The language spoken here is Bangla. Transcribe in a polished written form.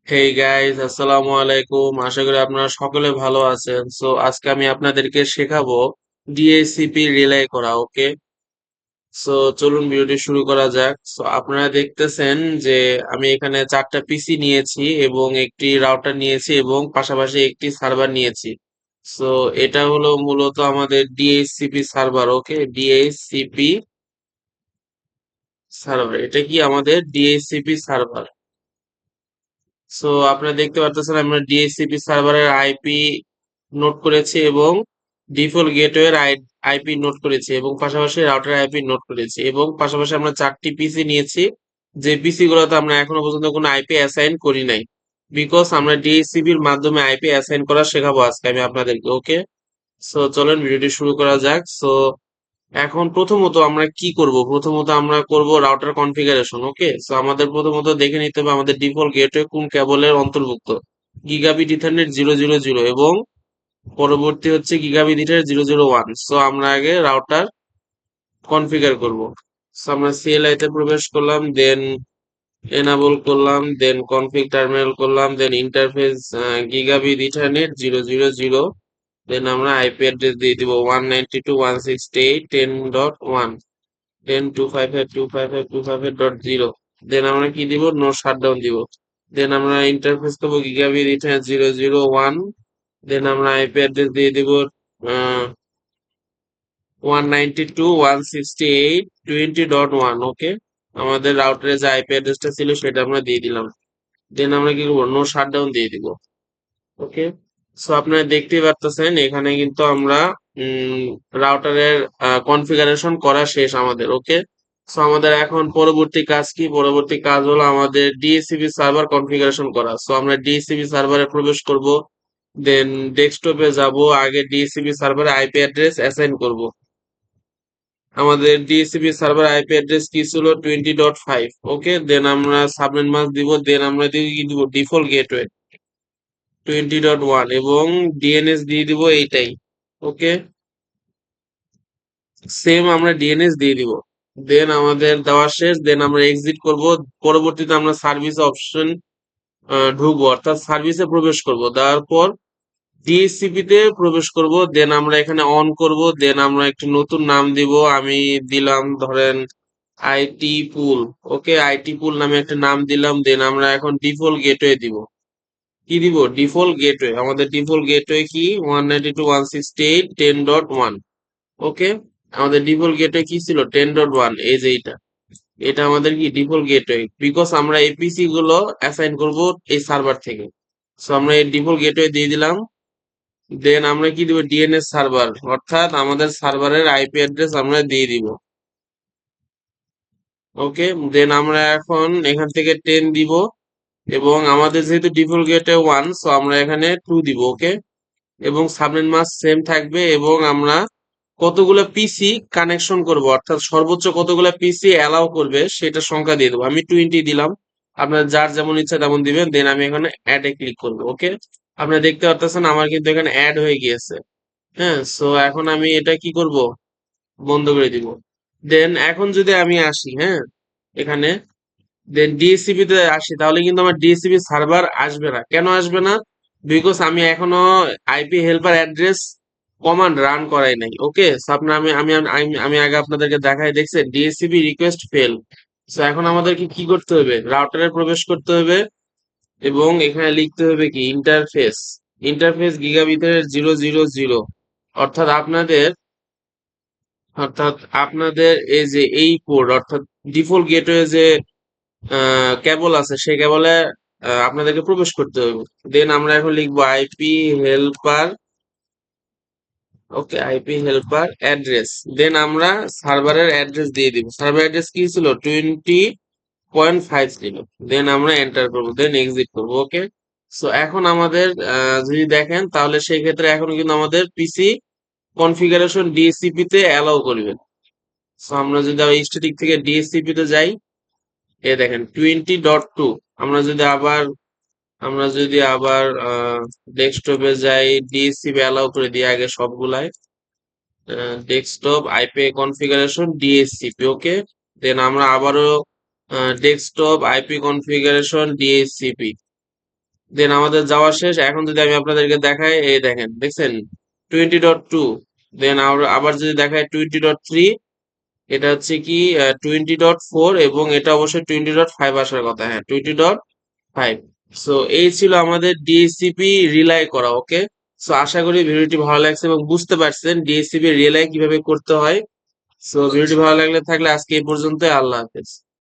হেই গাইস, আসসালামু আলাইকুম। আশা করি আপনারা সকলে ভালো আছেন। সো আজকে আমি আপনাদেরকে শেখাবো ডিএসসিপি রিলে করা। ওকে, সো চলুন ভিডিওটি শুরু করা যাক। সো আপনারা দেখতেছেন যে আমি এখানে 4টা পিসি নিয়েছি এবং একটি রাউটার নিয়েছি এবং পাশাপাশি একটি সার্ভার নিয়েছি। সো এটা হলো মূলত আমাদের ডিএসসিপি সার্ভার। ওকে, ডিএসসিপি সার্ভার, এটা কি আমাদের ডিএসসিপি সার্ভার। সো আপনারা দেখতে পারতেছেন আমরা ডিএসসিপি সার্ভারের আইপি নোট করেছি এবং ডিফল্ট গেটওয়ের আইপি নোট করেছি এবং পাশাপাশি রাউটার আইপি নোট করেছি এবং পাশাপাশি আমরা 4টি পিসি নিয়েছি, যে পিসি গুলোতে আমরা এখনো পর্যন্ত কোনো আইপি অ্যাসাইন করি নাই, বিকজ আমরা ডিএসসিপির মাধ্যমে আইপি অ্যাসাইন করা শেখাবো আজকে আমি আপনাদেরকে। ওকে, সো চলেন ভিডিওটি শুরু করা যাক। সো এখন প্রথমত আমরা কি করব, প্রথমত আমরা করব রাউটার কনফিগারেশন। ওকে, সো আমাদের প্রথমত দেখে নিতে হবে আমাদের ডিফল্ট গেটওয়ে কোন কেবলের অন্তর্ভুক্ত। গিগাবিট ইথারনেট 000 এবং পরবর্তী হচ্ছে গিগাবিট ইথারনেট 001। সো আমরা আগে রাউটার কনফিগার করব। সো আমরা সিএলআই তে প্রবেশ করলাম, দেন এনাবল করলাম, দেন কনফিগ টার্মিনাল করলাম, দেন ইন্টারফেস গিগাবিট ইথারনেট 000। দেন আমরা আইপি অ্যাড্রেস দিয়ে দিব 192.168.10.1, 10.255.255.255.0। দেন আমরা কি দিব, নো শাটডাউন দিব। দেন আমরা ইন্টারফেস করবো গিগাবিট ইথারনেট 001। দেন আমরা আইপি অ্যাড্রেস দিয়ে দিব 192.168.20.1। ওকে, আমাদের রাউটারে যে আইপি অ্যাড্রেসটা ছিল সেটা আমরা দিয়ে দিলাম। দেন আমরা কি করবো, নো শাটডাউন দিয়ে দিব। ওকে, সো আপনারা দেখতেই পারতেছেন এখানে কিন্তু আমরা রাউটারের কনফিগারেশন করা শেষ আমাদের। ওকে, সো আমাদের এখন পরবর্তী কাজ কি, পরবর্তী কাজ হলো আমাদের ডিএসসিপি সার্ভার কনফিগারেশন করা। সো আমরা ডিএসসিপি সার্ভারে প্রবেশ করব, দেন ডেস্কটপে যাব, আগে ডিএসসিপি সার্ভারে আইপি অ্যাড্রেস অ্যাসাইন করব। আমাদের ডিএসসিপি সার্ভার আইপি অ্যাড্রেস কি ছিল, 20.5। ওকে, দেন আমরা সাবনেট মাস্ক দিব, দেন আমরা কি দিব, ডিফল্ট গেটওয়ে 20.1 এবং ডিএনএস দিয়ে দিব এইটাই। ওকে, সেম আমরা ডিএনএস দিয়ে দিব। দেন আমাদের দেওয়া শেষ, দেন আমরা এক্সিট করব। পরবর্তীতে আমরা সার্ভিস অপশন ঢুকবো, অর্থাৎ সার্ভিসে প্রবেশ করব। দেওয়ার পর ডিএসসিপি তে প্রবেশ করব, দেন আমরা এখানে অন করব। দেন আমরা একটি নতুন নাম দিব, আমি দিলাম ধরেন আইটি পুল। ওকে, আইটি পুল নামে একটা নাম দিলাম। দেন আমরা এখন ডিফল্ট গেটওয়ে দিব। কি দিব, ডিফল্ট গেটওয়ে। আমাদের ডিফল্ট গেটওয়ে কি, 192.168.10.1। ওকে, আমাদের ডিফল্ট গেটওয়ে কি ছিল, 10.1। এই যে এটা, এটা আমাদের কি ডিফল্ট গেটওয়ে, বিকজ আমরা এপিসি গুলো অ্যাসাইন করব এই সার্ভার থেকে। সো আমরা এই ডিফল্ট গেটওয়ে দিয়ে দিলাম। দেন আমরা কি দিব, ডিএনএস সার্ভার, অর্থাৎ আমাদের সার্ভারের আইপি অ্যাড্রেস আমরা দিয়ে দিব। ওকে, দেন আমরা এখন এখান থেকে 10 দিব এবং আমাদের যেহেতু ডিফল্ট গেটওয়ে 1, সো আমরা এখানে 2 দিব। ওকে, এবং সাবনেট মাস্ক সেম থাকবে এবং আমরা কতগুলো পিসি কানেকশন করব, অর্থাৎ সর্বোচ্চ কতগুলো পিসি অ্যালাউ করবে সেটা সংখ্যা দিয়ে দেবো। আমি 20 দিলাম, আপনার যার যেমন ইচ্ছা তেমন দিবেন। দেন আমি এখানে অ্যাড এ ক্লিক করবো। ওকে, আপনারা দেখতে পাচ্ছেন আমার কিন্তু এখানে অ্যাড হয়ে গিয়েছে। হ্যাঁ, সো এখন আমি এটা কি করব, বন্ধ করে দিব। দেন এখন যদি আমি আসি, হ্যাঁ, এখানে দেন ডিএসসিপি তে আসি, তাহলে কিন্তু আমার ডিএসসিপি সার্ভার আসবে না। কেন আসবে না, বিকজ আমি এখনো IP helper address command run করাই নাই। ওকে, সো আপনার আমি আমি আমি আমি আগে আপনাদেরকে দেখাই, দেখছেন ডিএসসিপি রিকোয়েস্ট ফেল। সো এখন আমাদেরকে কি করতে হবে, রাউটারে প্রবেশ করতে হবে এবং এখানে লিখতে হবে কি, ইন্টারফেস, ইন্টারফেস গিগাবিটের 000। অর্থাৎ আপনাদের, অর্থাৎ আপনাদের এই যে এই পোর্ট, অর্থাৎ ডিফল্ট গেটওয়ে যে কেবল আছে সেই কেবলে আপনাদেরকে প্রবেশ করতে হবে। দেন আমরা এখন লিখবো আইপি হেল্পার। ওকে, আইপি হেল্পার অ্যাড্রেস। দেন আমরা সার্ভারের অ্যাড্রেস দিয়ে দিব। সার্ভার অ্যাড্রেস কি ছিল, 20.5 ছিল। দেন আমরা এন্টার করবো, দেন এক্সিট করবো। ওকে, সো এখন আমাদের যদি দেখেন তাহলে সেই ক্ষেত্রে এখন কিন্তু আমাদের পিসি কনফিগারেশন ডিএসসিপি তে অ্যালাউ করবে। সো আমরা যদি আবার স্ট্যাটিক থেকে ডিএসসিপি তে যাই, এ দেখেন 20.2। আমরা যদি আবার, আমরা যদি আবার ডেস্কটপে যাই, ডিএসসিপি অ্যালাউ করে দিই আগে সবগুলাই, ডেস্কটপ আইপি কনফিগারেশন ডিএসসিপি। ওকে, দেন আমরা আবারও ডেস্কটপ আইপি কনফিগারেশন ডিএসসিপি। দেন আমাদের যাওয়া শেষ। এখন যদি আমি আপনাদেরকে দেখাই, এই দেখেন, দেখছেন 20.2। দেন আবার যদি দেখাই 20.3, এটা হচ্ছে কি 20.4, এবং এটা অবশ্যই 20.5 আসার কথা। হ্যাঁ, 20.5। সো এই ছিল আমাদের ডিএসসিপি রিলাই করা। ওকে, সো আশা করি ভিডিওটি ভালো লাগছে এবং বুঝতে পারছেন ডিএসসিপি রিলাই কিভাবে করতে হয়। সো ভিডিওটি ভালো লাগলে থাকলে আজকে এই পর্যন্ত। আল্লাহ হাফেজ।